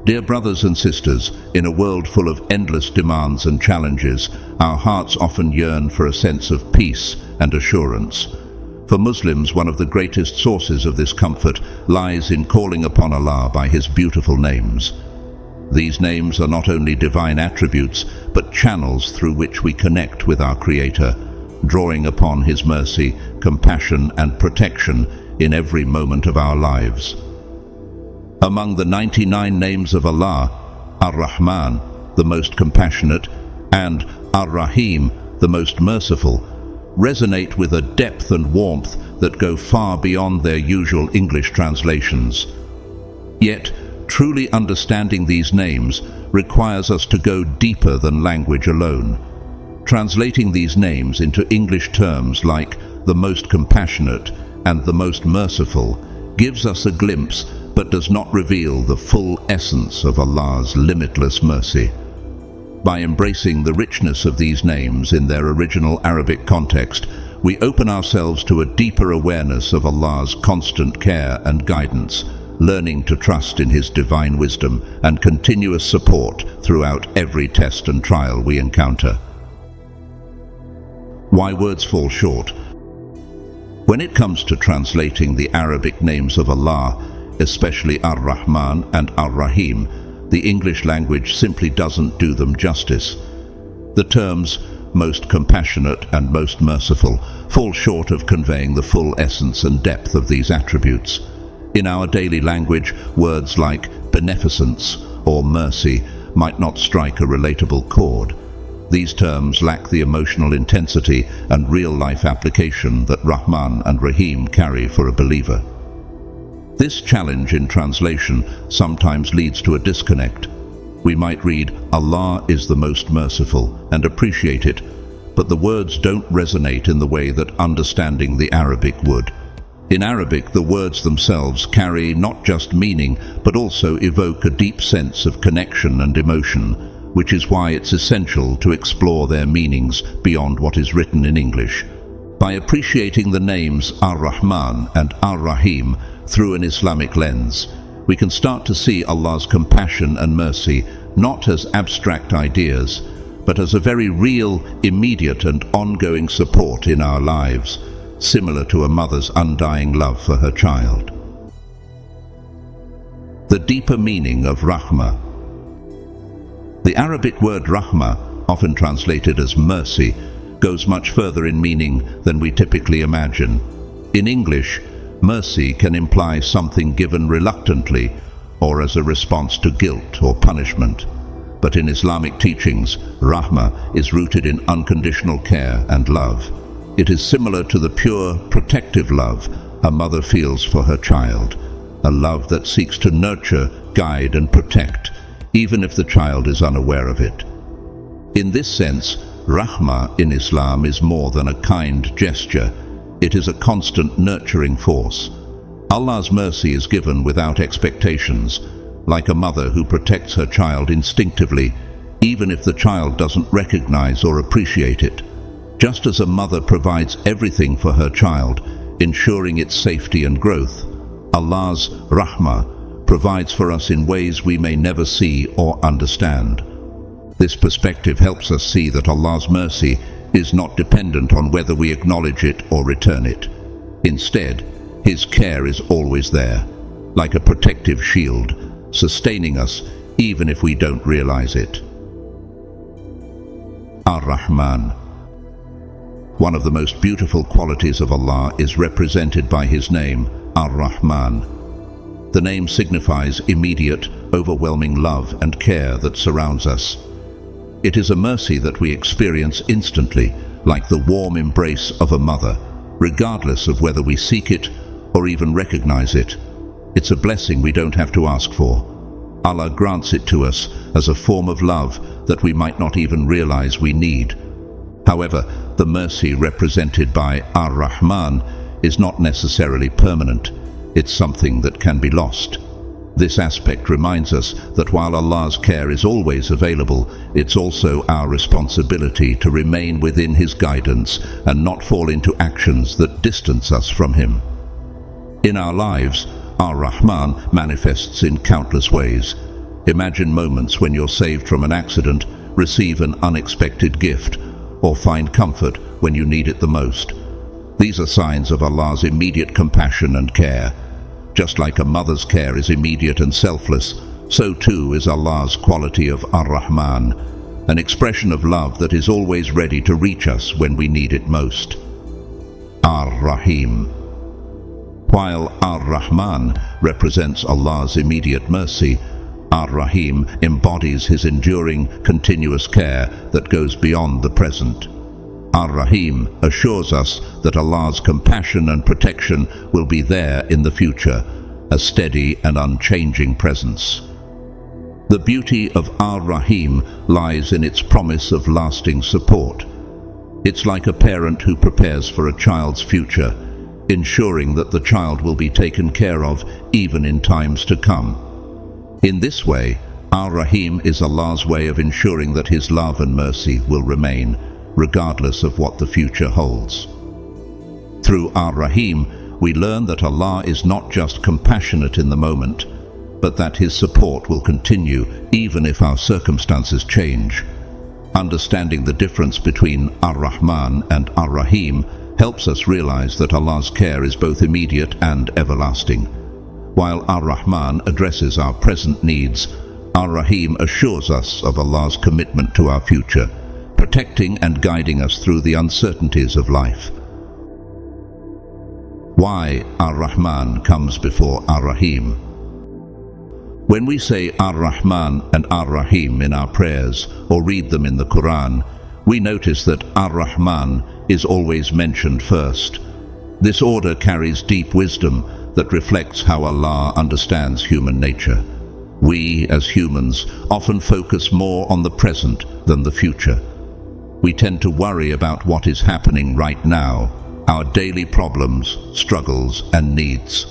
Dear brothers and sisters, in a world full of endless demands and challenges, our hearts often yearn for a sense of peace and assurance. For Muslims, one of the greatest sources of this comfort lies in calling upon Allah by His beautiful names. These names are not only divine attributes, but channels through which we connect with our Creator, drawing upon His mercy, compassion and protection in every moment of our lives. Among the 99 names of Allah, Ar-Rahman, the most compassionate, and Ar-Rahim, the most merciful, resonate with a depth and warmth that go far beyond their usual English translations. Yet, truly understanding these names requires us to go deeper than language alone. Translating these names into English terms like the most compassionate and the most merciful gives us a glimpse but does not reveal the full essence of Allah's limitless mercy. By embracing the richness of these names in their original Arabic context, we open ourselves to a deeper awareness of Allah's constant care and guidance, learning to trust in His divine wisdom and continuous support throughout every test and trial we encounter. Why words fall short? When it comes to translating the Arabic names of Allah, especially Ar-Rahman and Ar-Rahim, the English language simply doesn't do them justice. The terms most compassionate and most merciful fall short of conveying the full essence and depth of these attributes. In our daily language, words like beneficence or mercy might not strike a relatable chord. These terms lack the emotional intensity and real-life application that Rahman and Rahim carry for a believer. This challenge in translation sometimes leads to a disconnect. We might read, Allah is the most merciful, and appreciate it, but the words don't resonate in the way that understanding the Arabic would. In Arabic, the words themselves carry not just meaning, but also evoke a deep sense of connection and emotion, which is why it's essential to explore their meanings beyond what is written in English. By appreciating the names Ar-Rahman and Ar-Rahim through an Islamic lens, we can start to see Allah's compassion and mercy not as abstract ideas, but as a very real, immediate and ongoing support in our lives, similar to a mother's undying love for her child. The deeper meaning of Rahma. The Arabic word Rahma, often translated as mercy, goes much further in meaning than we typically imagine. In English, mercy can imply something given reluctantly or as a response to guilt or punishment. But in Islamic teachings, Rahma is rooted in unconditional care and love. It is similar to the pure, protective love a mother feels for her child, a love that seeks to nurture, guide and protect, even if the child is unaware of it. In this sense, Rahma in Islam is more than a kind gesture. It is a constant nurturing force. Allah's mercy is given without expectations, like a mother who protects her child instinctively, even if the child doesn't recognize or appreciate it. Just as a mother provides everything for her child, ensuring its safety and growth, Allah's Rahma provides for us in ways we may never see or understand. This perspective helps us see that Allah's mercy is not dependent on whether we acknowledge it or return it. Instead, His care is always there, like a protective shield, sustaining us even if we don't realize it. Ar-Rahman. One of the most beautiful qualities of Allah is represented by His name, Ar-Rahman. The name signifies immediate, overwhelming love and care that surrounds us. It is a mercy that we experience instantly, like the warm embrace of a mother, regardless of whether we seek it or even recognize it. It's a blessing we don't have to ask for. Allah grants it to us as a form of love that we might not even realize we need. However, the mercy represented by Ar-Rahman is not necessarily permanent. It's something that can be lost. This aspect reminds us that while Allah's care is always available, it's also our responsibility to remain within His guidance and not fall into actions that distance us from Him. In our lives, Ar-Rahman manifests in countless ways. Imagine moments when you're saved from an accident, receive an unexpected gift, or find comfort when you need it the most. These are signs of Allah's immediate compassion and care. Just like a mother's care is immediate and selfless, so too is Allah's quality of Ar-Rahman, an expression of love that is always ready to reach us when we need it most. Ar-Rahim. While Ar-Rahman represents Allah's immediate mercy, Ar-Rahim embodies His enduring, continuous care that goes beyond the present. Ar-Rahim assures us that Allah's compassion and protection will be there in the future, a steady and unchanging presence. The beauty of Ar-Rahim lies in its promise of lasting support. It's like a parent who prepares for a child's future, ensuring that the child will be taken care of even in times to come. In this way, Ar-Rahim is Allah's way of ensuring that His love and mercy will remain, regardless of what the future holds. Through Ar-Rahim, we learn that Allah is not just compassionate in the moment, but that His support will continue even if our circumstances change. Understanding the difference between Ar-Rahman and Ar-Rahim helps us realize that Allah's care is both immediate and everlasting. While Ar-Rahman addresses our present needs, Ar-Rahim assures us of Allah's commitment to our future, protecting and guiding us through the uncertainties of life. Why Ar-Rahman comes before Ar-Rahim? When we say Ar-Rahman and Ar-Rahim in our prayers or read them in the Quran, we notice that Ar-Rahman is always mentioned first. This order carries deep wisdom that reflects how Allah understands human nature. We, as humans, often focus more on the present than the future. We tend to worry about what is happening right now, our daily problems, struggles, and needs.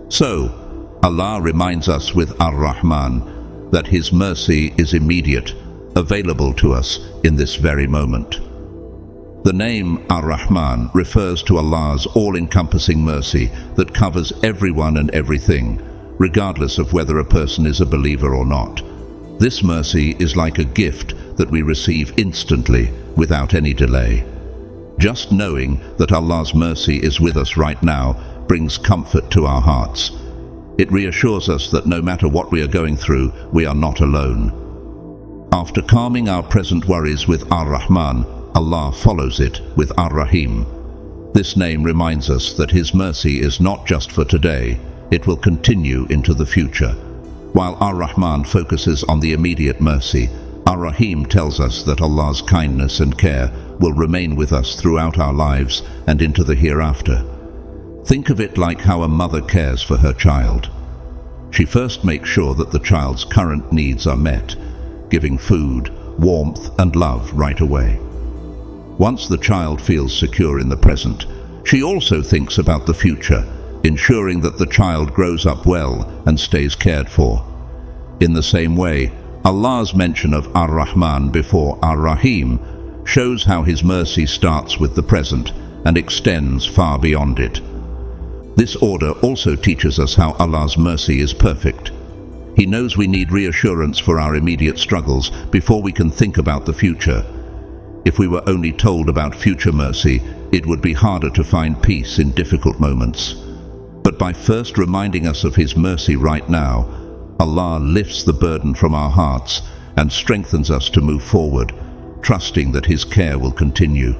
So, Allah reminds us with Ar-Rahman that His mercy is immediate, available to us in this very moment. The name Ar-Rahman refers to Allah's all-encompassing mercy that covers everyone and everything, regardless of whether a person is a believer or not. This mercy is like a gift that we receive instantly, without any delay. Just knowing that Allah's mercy is with us right now brings comfort to our hearts. It reassures us that no matter what we are going through, we are not alone. After calming our present worries with Ar-Rahman, Allah follows it with Ar-Rahim. This name reminds us that His mercy is not just for today, it will continue into the future. While Ar-Rahman focuses on the immediate mercy, Ar-Rahim tells us that Allah's kindness and care will remain with us throughout our lives and into the hereafter. Think of it like how a mother cares for her child. She first makes sure that the child's current needs are met, giving food, warmth, and love right away. Once the child feels secure in the present, she also thinks about the future, ensuring that the child grows up well and stays cared for. In the same way, Allah's mention of Ar-Rahman before Ar-Rahim shows how His mercy starts with the present and extends far beyond it. This order also teaches us how Allah's mercy is perfect. He knows we need reassurance for our immediate struggles before we can think about the future. If we were only told about future mercy, it would be harder to find peace in difficult moments. But by first reminding us of His mercy right now, Allah lifts the burden from our hearts and strengthens us to move forward, trusting that His care will continue.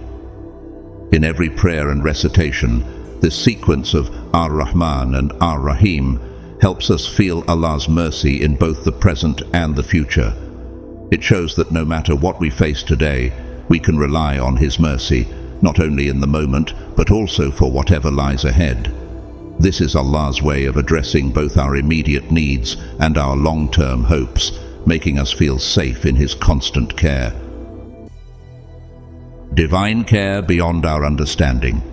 In every prayer and recitation, this sequence of Ar-Rahman and Ar-Rahim helps us feel Allah's mercy in both the present and the future. It shows that no matter what we face today, we can rely on His mercy, not only in the moment, but also for whatever lies ahead. This is Allah's way of addressing both our immediate needs and our long-term hopes, making us feel safe in His constant care. Divine care beyond our understanding.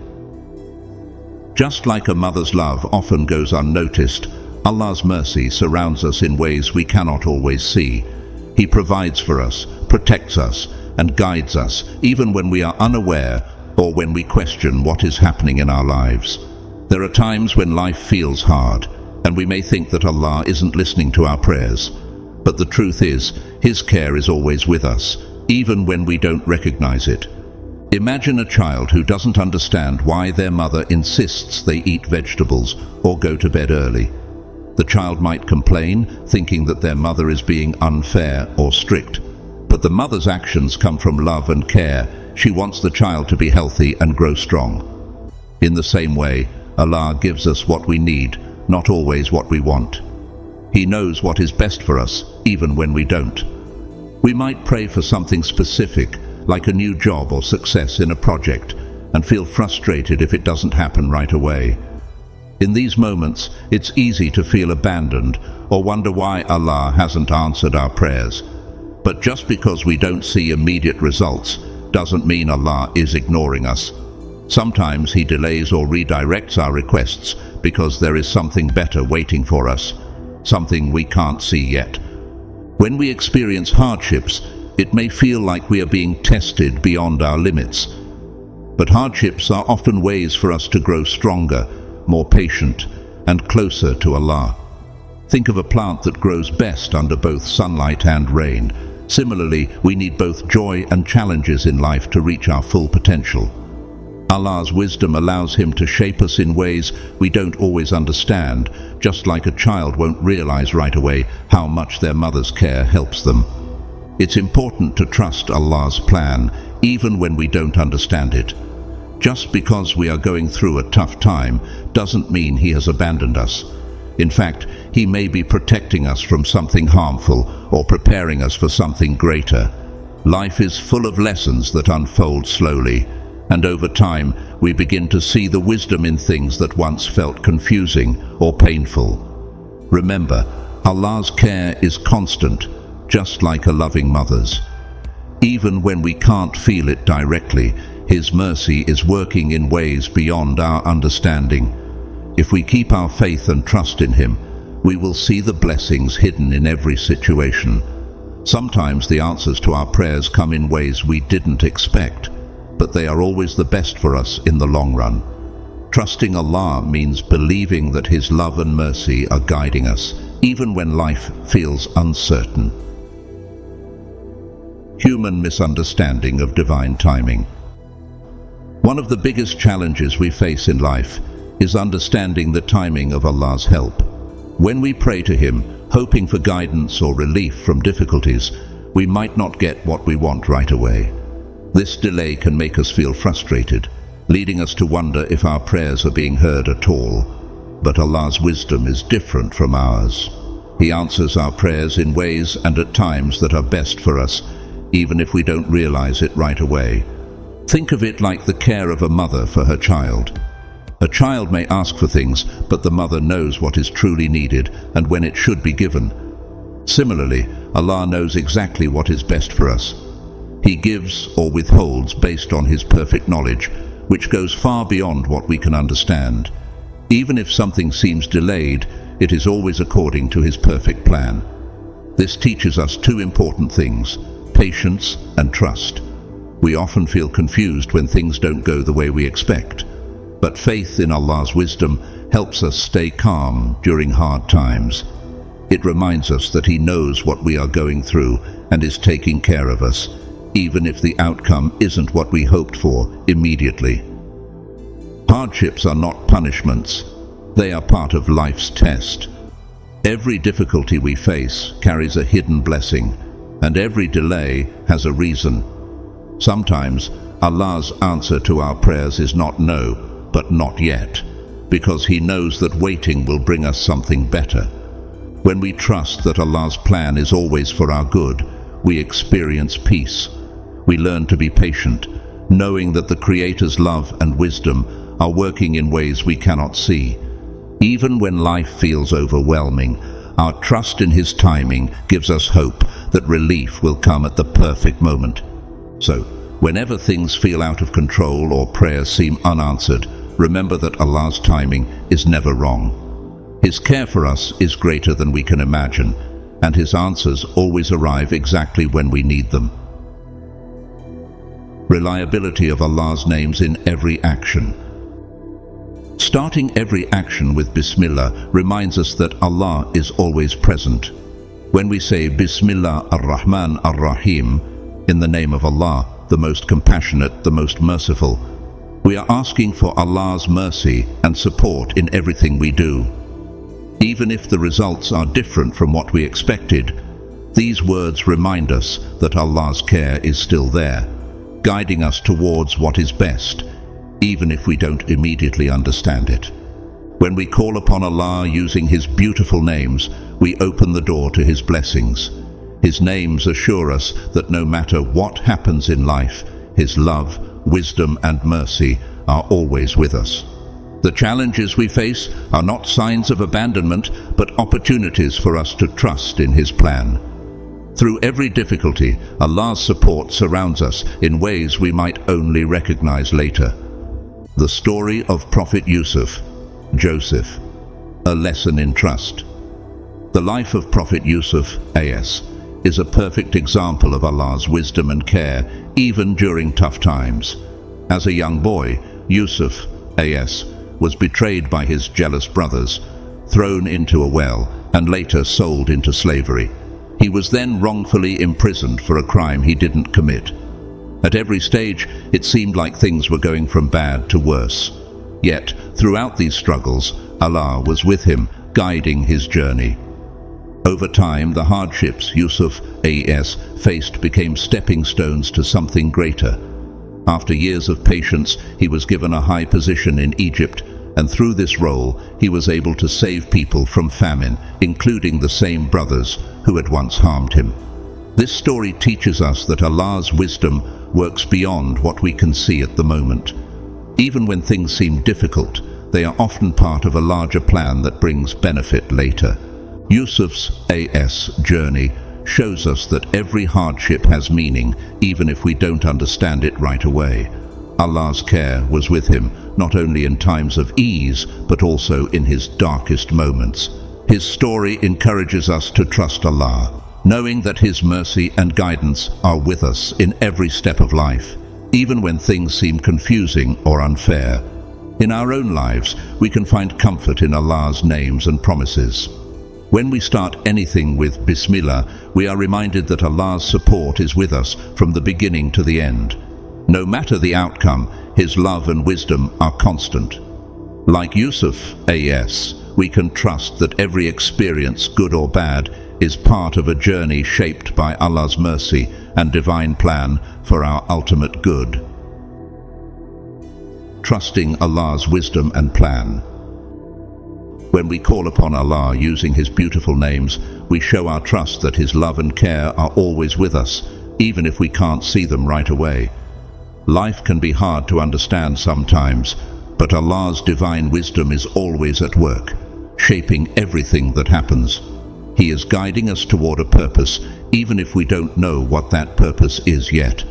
Just like a mother's love often goes unnoticed, Allah's mercy surrounds us in ways we cannot always see. He provides for us, protects us, and guides us, even when we are unaware or when we question what is happening in our lives. There are times when life feels hard, and we may think that Allah isn't listening to our prayers. But the truth is, His care is always with us, even when we don't recognize it. Imagine a child who doesn't understand why their mother insists they eat vegetables or go to bed early. The child might complain, thinking that their mother is being unfair or strict. But the mother's actions come from love and care. She wants the child to be healthy and grow strong. In the same way, Allah gives us what we need, not always what we want. He knows what is best for us, even when we don't. We might pray for something specific, like a new job or success in a project, and feel frustrated if it doesn't happen right away. In these moments, it's easy to feel abandoned or wonder why Allah hasn't answered our prayers. But just because we don't see immediate results doesn't mean Allah is ignoring us. Sometimes He delays or redirects our requests because there is something better waiting for us, something we can't see yet. When we experience hardships, it may feel like we are being tested beyond our limits. But hardships are often ways for us to grow stronger, more patient, and closer to Allah. Think of a plant that grows best under both sunlight and rain. Similarly, we need both joy and challenges in life to reach our full potential. Allah's wisdom allows Him to shape us in ways we don't always understand, just like a child won't realize right away how much their mother's care helps them. It's important to trust Allah's plan, even when we don't understand it. Just because we are going through a tough time doesn't mean He has abandoned us. In fact, He may be protecting us from something harmful or preparing us for something greater. Life is full of lessons that unfold slowly, and over time we begin to see the wisdom in things that once felt confusing or painful. Remember, Allah's care is constant, just like a loving mother's. Even when we can't feel it directly, His mercy is working in ways beyond our understanding. If we keep our faith and trust in Him, we will see the blessings hidden in every situation. Sometimes the answers to our prayers come in ways we didn't expect, but they are always the best for us in the long run. Trusting Allah means believing that His love and mercy are guiding us, even when life feels uncertain. Human misunderstanding of divine timing. One of the biggest challenges we face in life is understanding the timing of Allah's help. When we pray to Him, hoping for guidance or relief from difficulties, we might not get what we want right away. This delay can make us feel frustrated, leading us to wonder if our prayers are being heard at all. But Allah's wisdom is different from ours. He answers our prayers in ways and at times that are best for us, even if we don't realize it right away. Think of it like the care of a mother for her child. A child may ask for things, but the mother knows what is truly needed and when it should be given. Similarly, Allah knows exactly what is best for us. He gives or withholds based on His perfect knowledge, which goes far beyond what we can understand. Even if something seems delayed, it is always according to His perfect plan. This teaches us two important things: patience and trust. We often feel confused when things don't go the way we expect, but faith in Allah's wisdom helps us stay calm during hard times. It reminds us that He knows what we are going through and is taking care of us, even if the outcome isn't what we hoped for immediately. Hardships are not punishments. They are part of life's test. Every difficulty we face carries a hidden blessing, and every delay has a reason. Sometimes Allah's answer to our prayers is not no, but not yet, because He knows that waiting will bring us something better. When we trust that Allah's plan is always for our good, we experience peace. We learn to be patient, knowing that the Creator's love and wisdom are working in ways we cannot see. Even when life feels overwhelming, our trust in His timing gives us hope that relief will come at the perfect moment. So, whenever things feel out of control or prayers seem unanswered, remember that Allah's timing is never wrong. His care for us is greater than we can imagine, and His answers always arrive exactly when we need them. Reliability of Allah's names in every action. Starting every action with Bismillah reminds us that Allah is always present. When we say Bismillah Ar-Rahman Ar-Rahim, in the name of Allah, the most compassionate, the most merciful, we are asking for Allah's mercy and support in everything we do. Even if the results are different from what we expected, these words remind us that Allah's care is still there, guiding us towards what is best, even if we don't immediately understand it. When we call upon Allah using His beautiful names, we open the door to His blessings. His names assure us that no matter what happens in life, His love, wisdom and mercy are always with us. The challenges we face are not signs of abandonment, but opportunities for us to trust in His plan. Through every difficulty, Allah's support surrounds us in ways we might only recognize later. The story of Prophet Yusuf, Joseph, a lesson in trust. The life of Prophet Yusuf A.S. is a perfect example of Allah's wisdom and care, even during tough times. As a young boy, Yusuf A.S. was betrayed by his jealous brothers, thrown into a well, and later sold into slavery. He was then wrongfully imprisoned for a crime he didn't commit. At every stage, it seemed like things were going from bad to worse. Yet, throughout these struggles, Allah was with him, guiding his journey. Over time, the hardships Yusuf A.S. faced became stepping stones to something greater. After years of patience, he was given a high position in Egypt, and through this role, he was able to save people from famine, including the same brothers who had once harmed him. This story teaches us that Allah's wisdom works beyond what we can see at the moment. Even when things seem difficult, they are often part of a larger plan that brings benefit later. Yusuf's A.S. journey shows us that every hardship has meaning, even if we don't understand it right away. Allah's care was with him, not only in times of ease, but also in his darkest moments. His story encourages us to trust Allah, knowing that His mercy and guidance are with us in every step of life, even when things seem confusing or unfair. In our own lives, we can find comfort in Allah's names and promises. When we start anything with Bismillah, we are reminded that Allah's support is with us from the beginning to the end. No matter the outcome, His love and wisdom are constant. Like Yusuf A.S., we can trust that every experience, good or bad, is part of a journey shaped by Allah's mercy and divine plan for our ultimate good. Trusting Allah's wisdom and plan. When we call upon Allah using His beautiful names, we show our trust that His love and care are always with us, even if we can't see them right away. Life can be hard to understand sometimes, but Allah's divine wisdom is always at work, shaping everything that happens. He is guiding us toward a purpose, even if we don't know what that purpose is yet.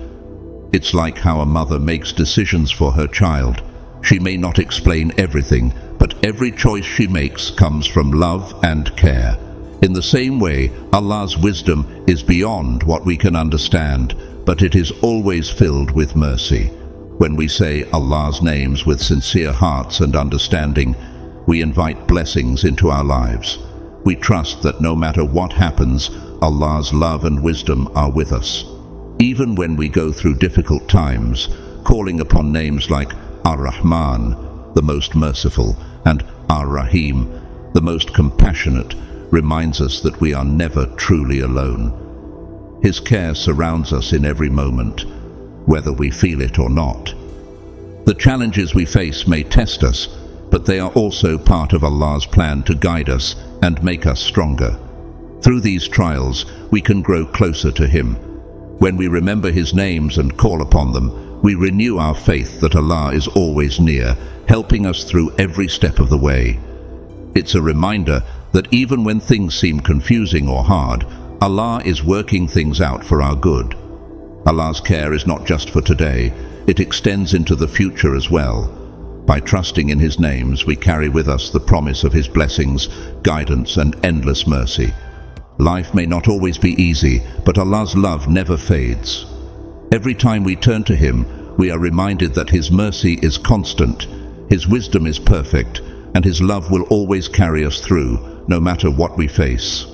It's like how a mother makes decisions for her child. She may not explain everything, but every choice she makes comes from love and care. In the same way, Allah's wisdom is beyond what we can understand, but it is always filled with mercy. When we say Allah's names with sincere hearts and understanding, we invite blessings into our lives. We trust that no matter what happens, Allah's love and wisdom are with us. Even when we go through difficult times, calling upon names like Ar-Rahman, the most merciful, and Ar-Rahim, the most compassionate, reminds us that we are never truly alone. His care surrounds us in every moment, whether we feel it or not. The challenges we face may test us, but they are also part of Allah's plan to guide us and make us stronger. Through these trials, we can grow closer to Him. When we remember His names and call upon them, we renew our faith that Allah is always near, helping us through every step of the way. It's a reminder that even when things seem confusing or hard, Allah is working things out for our good. Allah's care is not just for today, it extends into the future as well. By trusting in His names, we carry with us the promise of His blessings, guidance, and endless mercy. Life may not always be easy, but Allah's love never fades. Every time we turn to Him, we are reminded that His mercy is constant, His wisdom is perfect, and His love will always carry us through, no matter what we face.